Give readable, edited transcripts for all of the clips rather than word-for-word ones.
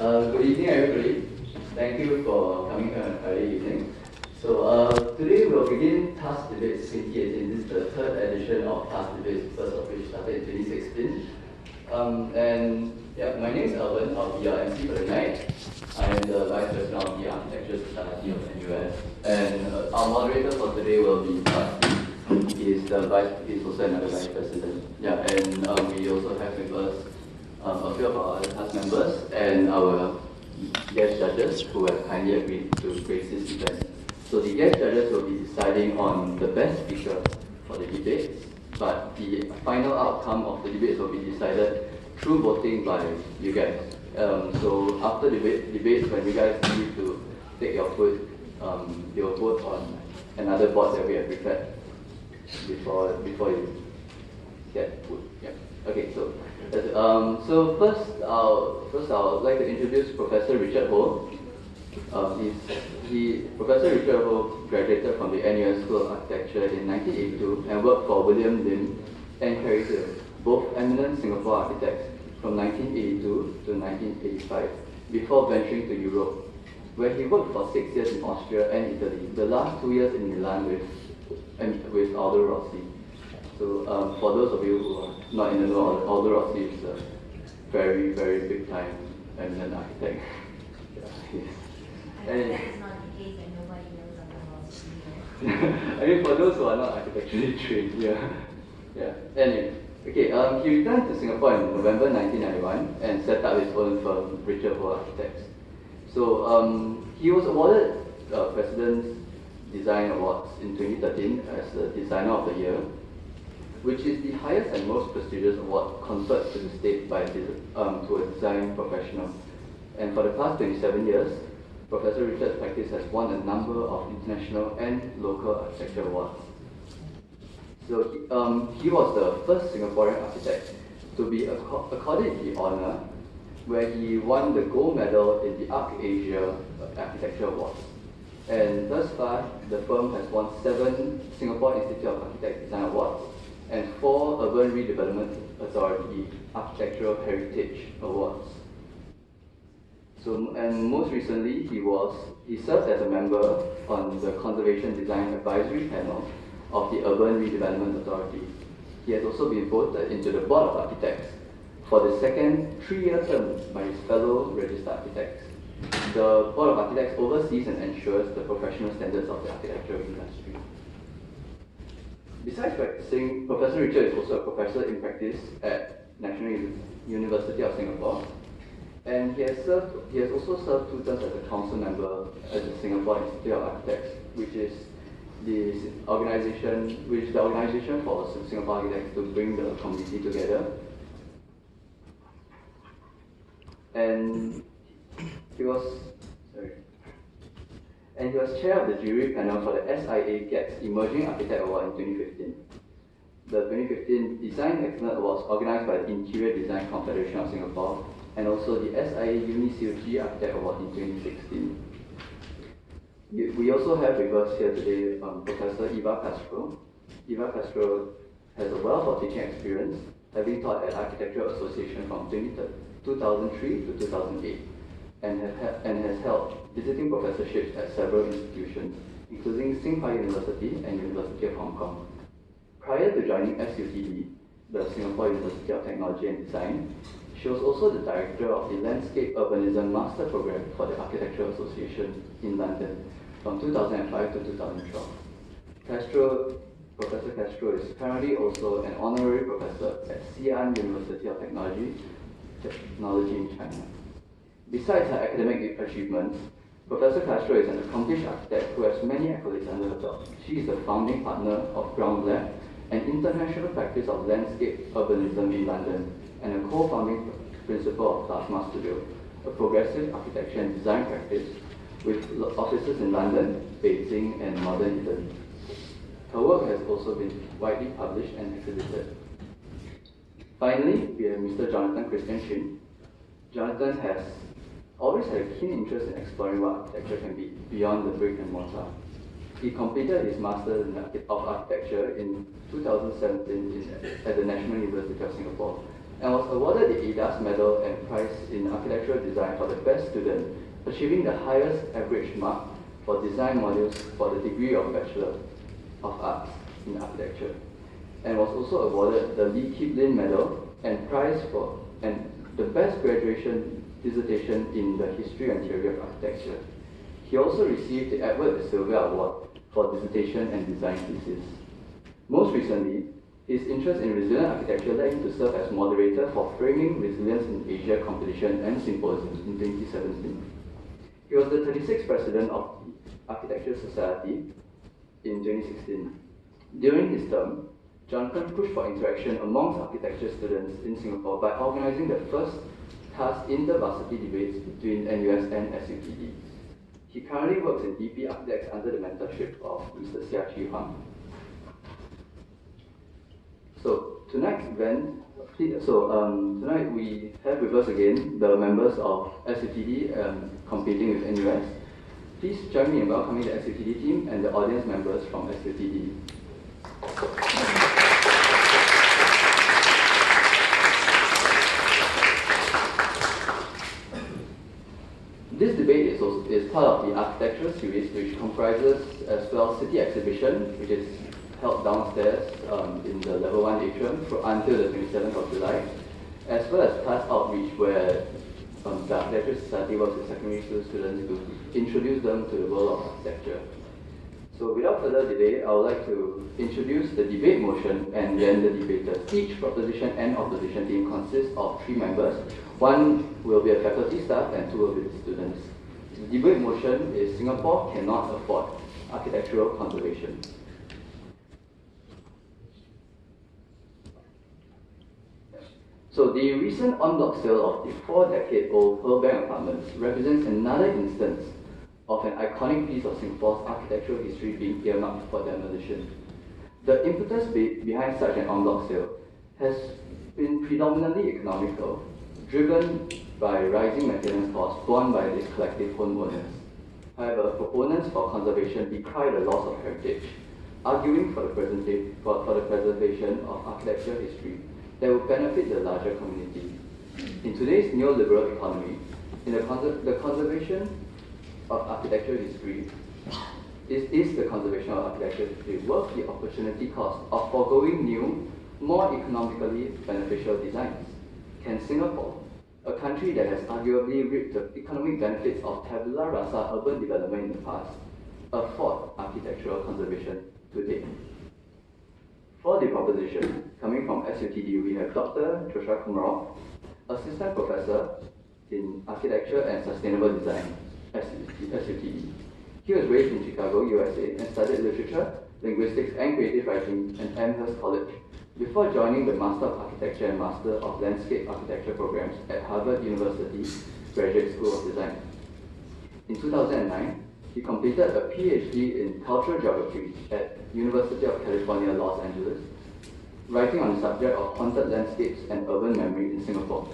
Good evening, everybody. Thank you for coming here on early evening. So today we'll begin TAS Debates 2018. This is the third edition of TAS Debates, first of which started in 2016. My name is Alvin. I'll be your MC for the night. I am the Vice President of the Architecture Society of NUS. And our moderator for today will be Basti. He is also another Vice President. We also have with us a few of our other TAS members and our guest judges who have kindly agreed to grace this event. So the guest judges will be deciding on the best speaker for the debates, but the final outcome of the debates will be decided through voting by you guys. So after debates, when you guys need to take your vote, you'll vote on another board that we have prepared before you get food. Yeah. Okay. So first I'll like to introduce Professor Richard Ho. Professor Richard Ho graduated from the NUS School of Architecture in 1982 and worked for William Lim and Carey Hill, both eminent Singapore architects, from 1982 to 1985, before venturing to Europe, where he worked for 6 years in Austria and Italy, the last 2 years in Milan with Aldo Rossi. So for those of you who are not in the know, Aldo Rossi is a very, very big time eminent architect. That is not the case, and nobody knows about Rossi. I mean, for those who are not architecturally trained, Anyway, okay. He returned to Singapore in November 1991 and set up his own firm, Richard Ho Architects. So he was awarded President's Design Awards in 2013 as the Designer of the Year, which is the highest and most prestigious award conferred to the state by to a design professional. And for the past 27 years, Professor Richard's practice has won a number of international and local architecture awards. So he was the first Singaporean architect to be accorded the honor, where he won the gold medal in the Arc Asia Architecture Awards. And thus far, the firm has won 7 Singapore Institute of Architects Design Awards and 4 Urban Redevelopment Authority Architectural Heritage Awards. So, and most recently, he served as a member on the Conservation Design Advisory Panel of the Urban Redevelopment Authority. He has also been voted into the Board of Architects for the second 3-year term by his fellow registered architects. The Board of Architects oversees and ensures the professional standards of the architectural industry. Besides practicing, Professor Richard is also a professor in practice at National University of Singapore, and he has also served 2 terms as a council member at the Singapore Institute of Architects, which is the organization for Singapore architects to bring the community together. And he was chair of the jury panel for the SIA GETS Emerging Architect Award in 2015. The 2015 Design Excellence Awards organized by the Interior Design Confederation of Singapore, and also the SIA UniCOG Architect Award in 2016. We also have with us here today Professor Eva Castro. Eva Castro has a wealth of teaching experience, having taught at Architectural Association from 2003 to 2008, and has held visiting professorships at several institutions, including Tsinghua University and University of Hong Kong. Prior to joining SUTD, the Singapore University of Technology and Design, she was also the director of the Landscape Urbanism Master Program for the Architectural Association in London from 2005 to 2012. Professor Castro is currently also an honorary professor at Xi'an University of Technology in China. Besides her academic achievements, Professor Castro is an accomplished architect who has many accolades under her belt. She is the founding partner of Ground Lab, an international practice of landscape urbanism in London, and a co-founding principal of Plasma Studio, a progressive architecture and design practice with offices in London, Beijing, and northern Italy. Her work has also been widely published and exhibited. Finally, we have Mr. Jonathan Christian Chin. Jonathan has always had a keen interest in exploring what architecture can be beyond the brick and mortar. He completed his Master of Architecture in 2017 at the National University of Singapore and was awarded the ADAS Medal and Prize in Architectural Design for the best student, achieving the highest average mark for design modules for the degree of Bachelor of Arts in Architecture, and was also awarded the Lee Kiplin Medal and Prize for the best graduation dissertation in the history and theory of architecture. He also received the Edward de Silva Award for dissertation and design thesis. Most recently, his interest in resilient architecture led him to serve as moderator for Framing Resilience in Asia competition and symposium in 2017. He was the 36th president of the Architecture Society in 2016. During his term, Jonathan pushed for interaction amongst architecture students in Singapore by organizing the first TAS Inter-varsity Debates between NUS and SUTD. He currently works in DP Architects under the mentorship of Mr. Xia Chi Huang. So tonight's event, tonight we have with us again the members of SUTD competing with NUS. Please join me in welcoming the SUTD team and the audience members from SUTD. This debate is part of the architectural series, which comprises as well City Exhibition, which is held downstairs in the level 1 atrium until the 27th of July, as well as TAS Outreach, where the Architecture Society works with secondary school students to introduce them to the world of architecture. So without further delay, I would like to introduce the debate motion and then the debaters. Each proposition and opposition team consists of 3 members. 1 will be a faculty staff and 2 will be students. The debate motion is Singapore cannot afford architectural conservation. So the recent en bloc sale of the 4-decade-old Pearl Bank apartments represents another instance of an iconic piece of Singapore's architectural history being earmarked for demolition. The impetus behind such an en bloc sale has been predominantly economical, driven by rising maintenance costs borne by the collective homeowners. However, proponents for conservation decry the loss of heritage, arguing for the preservation of architectural history that will benefit the larger community. In today's neoliberal economy, the conservation of architectural history is the conservation of architectural history worth the opportunity cost of foregoing new, more economically beneficial designs? Can Singapore, a country that has arguably reaped the economic benefits of tabula rasa urban development in the past, afford architectural conservation today? For the proposition, coming from SUTD, we have Dr. Joshua Kumaro, Assistant Professor in Architecture and Sustainable Design, SUTD. He was raised in Chicago, USA, and studied literature, linguistics, and creative writing at Amherst College, before joining the Master of Architecture and Master of Landscape Architecture programs at Harvard University Graduate School of Design. In 2009, he completed a PhD in Cultural Geography at University of California, Los Angeles, writing on the subject of haunted landscapes and urban memory in Singapore.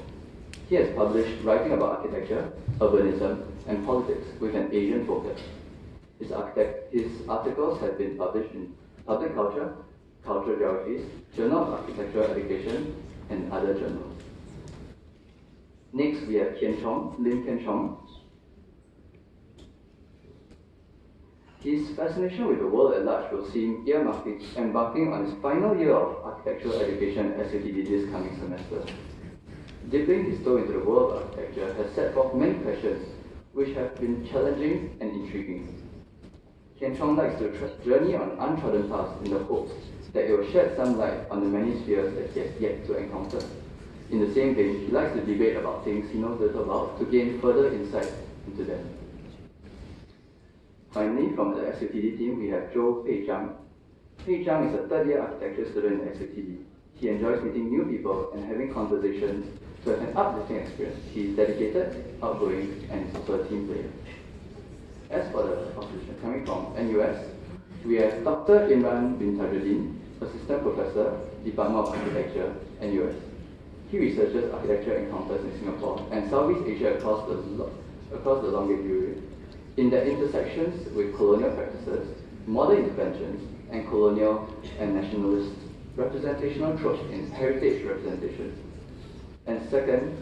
He has published writing about architecture, urbanism, and politics with an Asian focus. His articles have been published in Public Culture, Cultural Geographies, Journal of Architectural Education, and other journals. Next, we have Lim Kian Chong. His fascination with the world at large will see him embarking on his final year of architectural education at SUTD this coming semester. Dipping his toe into the world of architecture has set forth many questions which have been challenging and intriguing. Kian Chong likes to journey on untrodden paths in the hopes that it will shed some light on the many spheres that he has yet to encounter. In the same vein, he likes to debate about things he knows little about to gain further insight into them. Finally, from the SUTD team, we have Joe Pei Zhang. Pei Zhang is a third-year architecture student at SUTD. He enjoys meeting new people and having conversations to have an uplifting experience. He is dedicated, outgoing, and is also a team player. As for the opposition coming from NUS, we have Dr. Imran bin Tajuddin, Assistant Professor, Department of Architecture, NUS. He researches architecture encounters in Singapore and Southeast Asia across the longer period, in their intersections with colonial practices, modern interventions, and colonial and nationalist representational tropes in heritage representation. And second,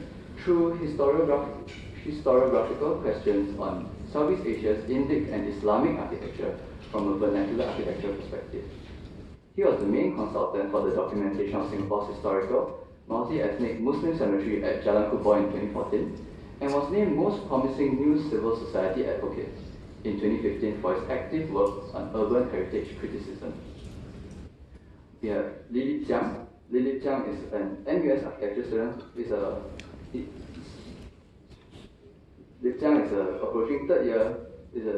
through historiographical questions on Southeast Asia's Indic and Islamic architecture from a vernacular architecture perspective. He was the main consultant for the documentation of Singapore's historical multi-ethnic Muslim cemetery at Jalan Kubor in 2014, and was named Most Promising New Civil Society Advocate in 2015 for his active work on urban heritage criticism. We have Lily Jiang. Lily Jiang is an NUS architecture student. Lily Jiang is approaching third year. Lily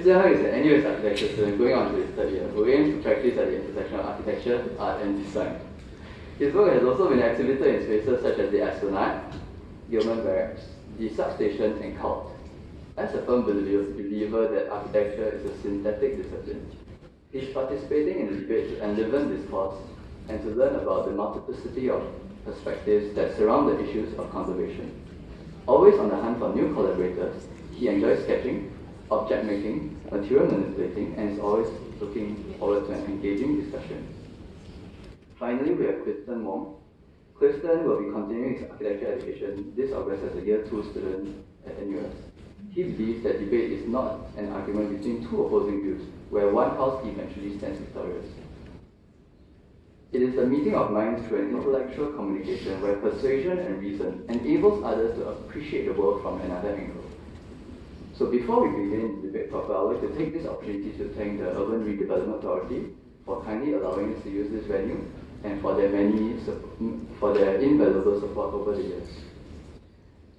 Jiang is an NUS architecture student going on to his third year, who aims to practice at the intersection of architecture, art, and design. His work has also been exhibited in spaces such as the Esplanade, Gilman Barracks, the Substation, and Cult. As a firm believer that architecture is a synthetic discipline, he's participating in the debate to enliven discourse and to learn about the multiplicity of perspectives that surround the issues of conservation. Always on the hunt for new collaborators, he enjoys sketching, object making, material manipulating, and is always looking forward to an engaging discussion. Finally, we have Clifton Wong. Clifton will be continuing his architecture education this August as a Year 2 student at NUS. He believes that debate is not an argument between two opposing views, where one house eventually stands victorious. It is a meeting of minds through an intellectual communication where persuasion and reason enables others to appreciate the world from another angle. So before we begin the debate proper, I would like to take this opportunity to thank the Urban Redevelopment Authority for kindly allowing us to use this venue and for their invaluable support over the years.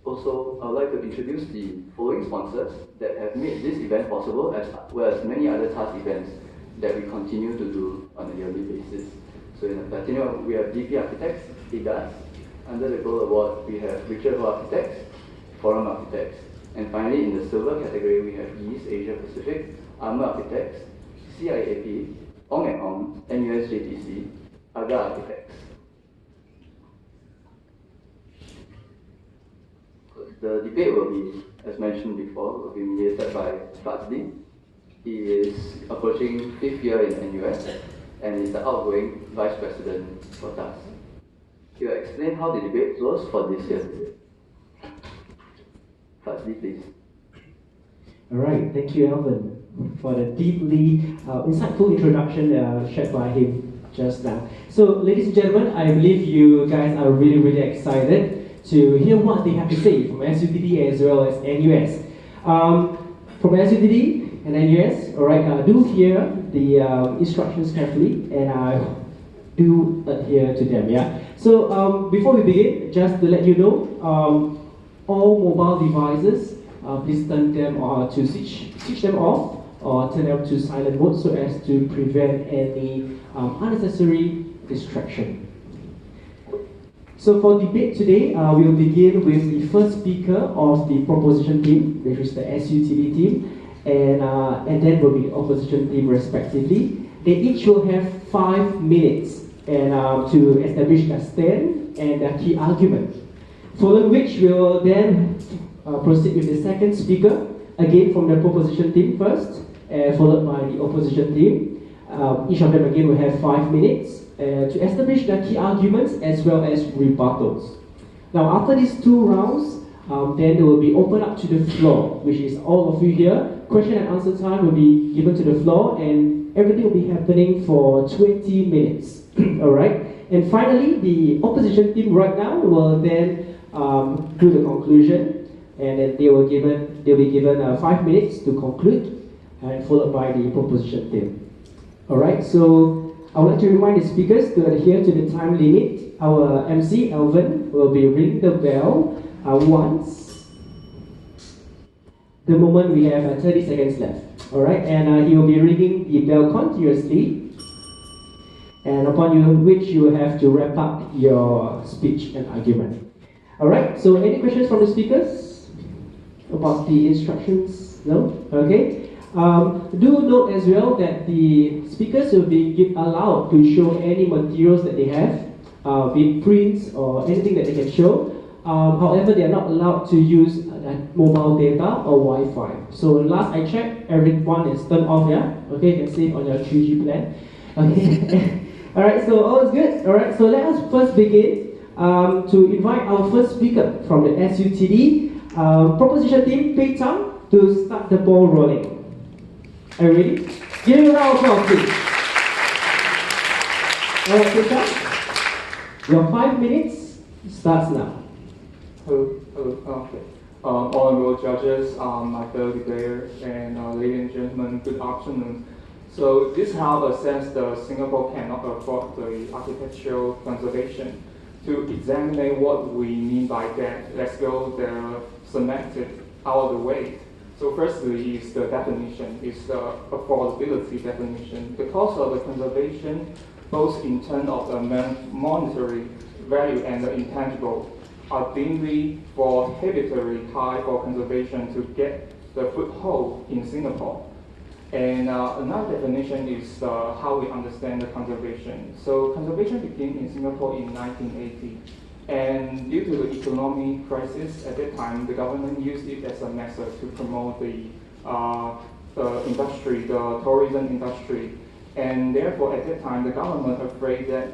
Also, I would like to introduce the following sponsors that have made this event possible, as well as many other TAS events that we continue to do on a yearly basis. So in the platinum, we have DP Architects, IGAS. Under the gold award, we have Richard Ho Architects, Forum Architects. And finally, in the silver category, we have East Asia Pacific, Armour Architects, CIAP, Ong & Ong, NUS JTC, AGA Architects. The debate will be, as mentioned before, will be mediated by SUTD. He is approaching 5th year in NUS and is the outgoing Vice President for TAS. He will explain how the debate flows for this year's debate. SUTD, please. All right, thank you, Alvin, for the deeply insightful introduction shared by him just now. So, ladies and gentlemen, I believe you guys are really excited to hear what they have to say from SUTD as well as NUS. From SUTD and NUS, all right, do hear the instructions carefully and do adhere to them. Yeah. So before we begin, just to let you know, all mobile devices, please turn them to switch them off or turn them to silent mode so as to prevent any unnecessary distraction. So for debate today, we'll begin with the first speaker of the proposition team, which is the SUTD team, and then will be the opposition team respectively. They each will have 5 minutes and to establish their stand and their key argument. Following which we'll then proceed with the second speaker, again from the proposition team first, followed by the opposition team. Each of them again will have 5 minutes to establish their key arguments as well as rebuttals. Now after these 2 rounds, then they will be opened up to the floor, which is all of you here. Question and answer time will be given to the floor and everything will be happening for 20 minutes. Alright? And finally, the opposition team right now will then do the conclusion and then they'll be given 5 minutes to conclude and followed by the proposition team. Alright, so I would like to remind the speakers to adhere to the time limit. Our MC, Alvin, will be ringing the bell once. The moment we have 30 seconds left. Alright, and he will be ringing the bell continuously. And upon which you will have to wrap up your speech and argument. Alright, so any questions from the speakers about the instructions? No? Okay. Do note as well that the speakers will be allowed to show any materials that they have, be it prints or anything that they can show. However, they are not allowed to use mobile data or Wi-Fi. So last I checked, everyone is turned off, yeah? Okay, you can save on your 3G plan. Okay. All right, so all is good. All right, so let us first begin to invite our first speaker from the SUTD proposition team, Pei Chang, to start the ball rolling. Are you ready? Give him a round of applause, please. All right, Pei Chang, your 5 minutes starts now. Hello. Okay. Honorable judges, my fellow debaters, and ladies and gentlemen, good afternoon. So this house assessed Singapore cannot afford the architectural conservation. To examine what we mean by that, let's go the semantic out of the way. So firstly is the definition, is the affordability definition. The cost of the conservation, both in terms of the monetary value and the intangible, are deemed prohibitively high for conservation to get the foothold in Singapore. And another definition is how we understand the conservation. So conservation began in Singapore in 1980. And due to the economic crisis at that time, the government used it as a method to promote the industry, the tourism industry. And therefore, at that time, the government afraid that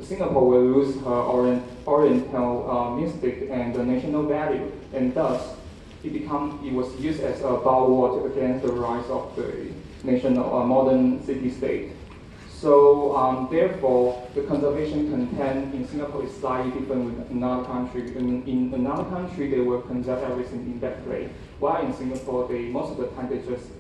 Singapore will lose her oriental mystic and the national value, and thus it was used as a bulwark against the rise of the national modern city-state. So therefore, the conservation content in Singapore is slightly different with another country. In another country, they will conserve everything in that place, while in Singapore, most of the time they just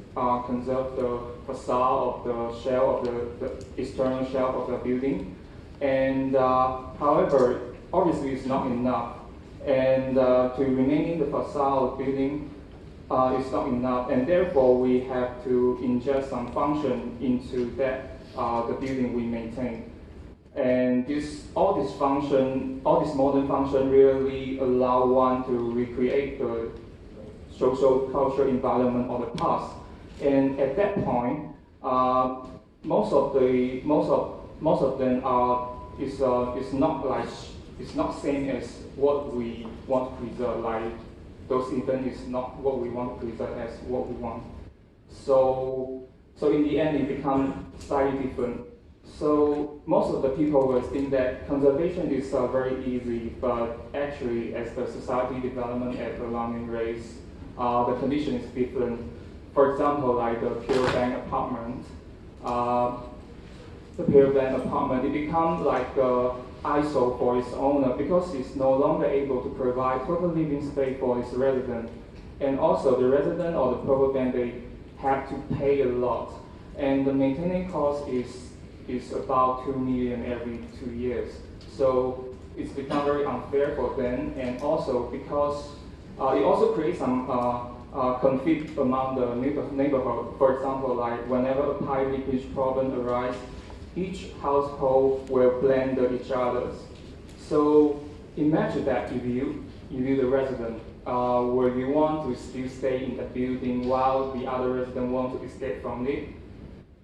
conserve the facade of the shell of the external shell of the building. And however, obviously it's not enough. And to remaining the facade of the building is not enough. And therefore, we have to inject some function into that the building we maintain. And all this modern function really allow one to recreate the social cultural environment of the past. And at that point, most of them it's not same as what we want to preserve. Like those events is not what we want to preserve as what we want. So in the end, it becomes slightly different. So most of the people will think that conservation is very easy, but actually, as the society development at the alarming rates, the condition is different. For example, like the Pure Bank apartment. The Pure Bank apartment, it becomes like ISO for its owner because it's no longer able to provide total living space for its resident. And also the resident or the Pure Bank, they have to pay a lot. And the maintenance cost is about 2 million every 2 years. So it's become very unfair for them. And also because it also creates some conflict among the neighborhood. For example, like whenever a pipe leakage problem arises, each household will blame each other. So imagine that if you the resident, will you want to still stay in the building while the other resident want to escape from it?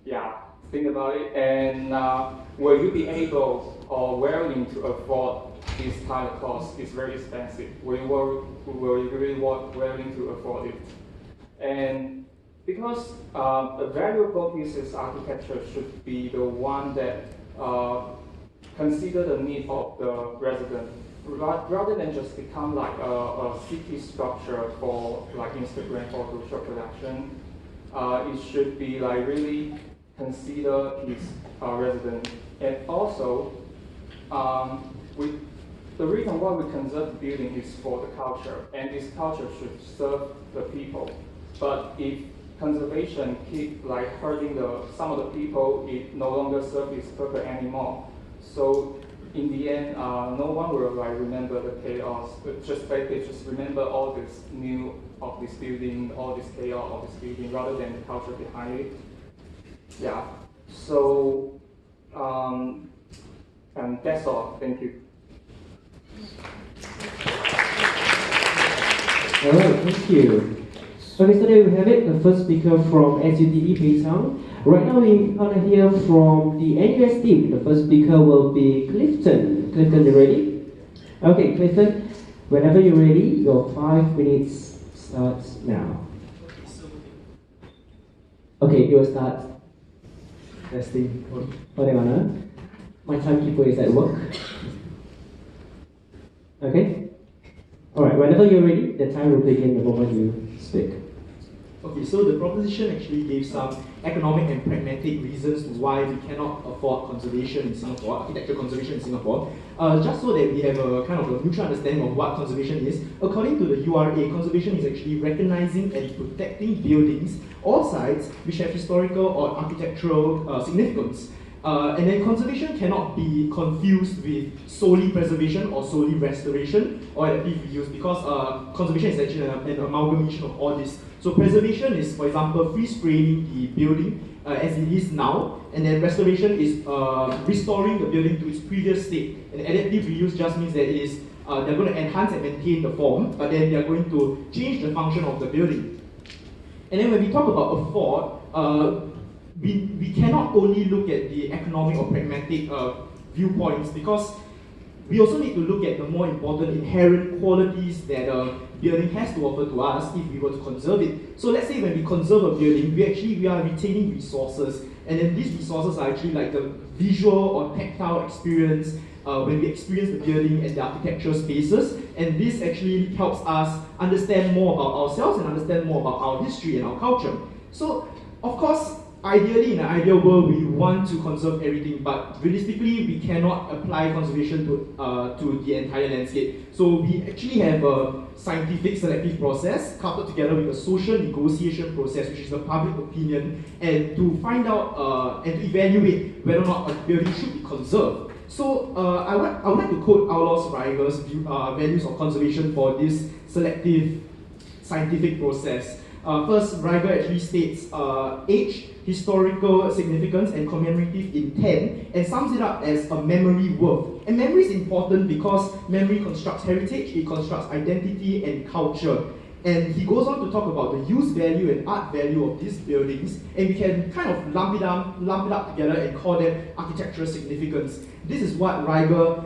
Yeah, think about it. And will you be able or willing to afford this kind of cost? It's very expensive. Will you really willing to afford it? And because a valuable piece architecture should be the one that consider the need of the resident, rather than just become like a city structure for like Instagram Photoshop production. It should be like really consider its resident. And also, the reason why we conserve the building is for the culture, and this culture should serve the people. But if conservation keep like hurting some of the people, it no longer serves its purpose anymore. So in the end, no one will like remember the chaos. They just remember all this new of this building, all this chaos of this building, rather than the culture behind it. Yeah. So and that's all. Thank you. All right, thank you. Okay, so there we have it, the first speaker from SUTD Pei Chang. Right now we're going to hear from the NUS team. The first speaker will be Clifton. Clifton, you ready? Okay, Clifton, whenever you're ready, your 5 minutes starts now. Okay, you will start. Testing. Bagaimana? My timekeeper is at work. Okay? Alright, whenever you're ready, the time will begin the moment you speak. Okay, so the proposition actually gave some economic and pragmatic reasons why we cannot afford conservation in Singapore, architectural conservation in Singapore. Just so that we have a kind of a mutual understanding of what conservation is, according to the URA, conservation is actually recognizing and protecting buildings or sites which have historical or architectural significance. And then conservation cannot be confused with solely preservation or solely restoration or adaptive reuse, because conservation is actually an amalgamation of all this. So preservation is, for example, freeze-framing the building as it is now, and then restoration is restoring the building to its previous state. And adaptive reuse just means that it is they're going to enhance and maintain the form, but then they're going to change the function of the building. And then when we talk about afford, we cannot only look at the economic or pragmatic viewpoints, because we also need to look at the more important inherent qualities that a building has to offer to us if we were to conserve it. So let's say when we conserve a building, we are retaining resources, and then these resources are actually like the visual or tactile experience when we experience the building and the architectural spaces, and this actually helps us understand more about ourselves and understand more about our history and our culture. So, of course, ideally, in an ideal world, we want to conserve everything, but realistically, we cannot apply conservation to the entire landscape. So we actually have a scientific selective process coupled together with a social negotiation process, which is the public opinion, and to find out and to evaluate whether or not a building should be conserved. So I would like to quote Aulos Reiger's values of conservation for this selective scientific process. First, Reiger actually states age, historical significance, and commemorative intent, and sums it up as a memory worth. And memory is important because memory constructs heritage, it constructs identity and culture. And he goes on to talk about the use value and art value of these buildings, and we can kind of lump it up together and call them architectural significance. This is what Reiger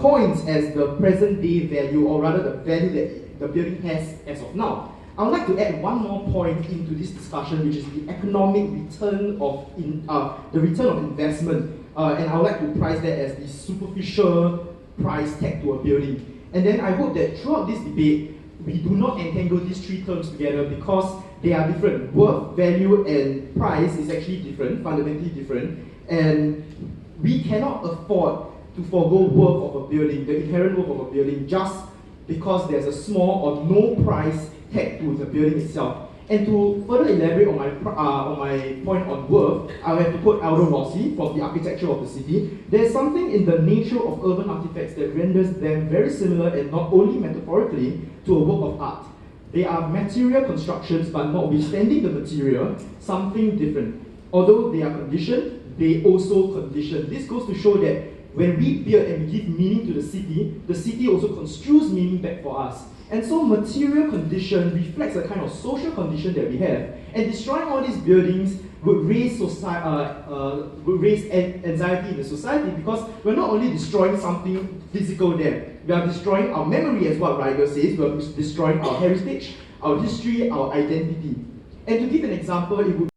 coins as the present day value, or rather the value that the building has as of now. I would like to add one more point into this discussion, which is the economic return of investment, and I would like to price that as the superficial price tag to a building. And then I hope that throughout this debate, we do not entangle these three terms together, because they are different. Worth, value, and price is actually different, fundamentally different, and we cannot afford to forego worth of a building, the inherent worth of a building, just because there's a small or no price tag to the building itself. And to further elaborate on my point on worth, I will have to quote Aldo Rossi from The Architecture of the City. There's something in the nature of urban artifacts that renders them very similar, and not only metaphorically, to a work of art. They are material constructions, but notwithstanding the material, something different. Although they are conditioned, they also condition. This goes to show that when we build and we give meaning to the city also construes meaning back for us. And so material condition reflects a kind of social condition that we have. And destroying all these buildings would raise anxiety in the society, because we're not only destroying something physical there, we are destroying our memory, as what Reiger says, we are destroying our heritage, our history, our identity. And to give an example, it would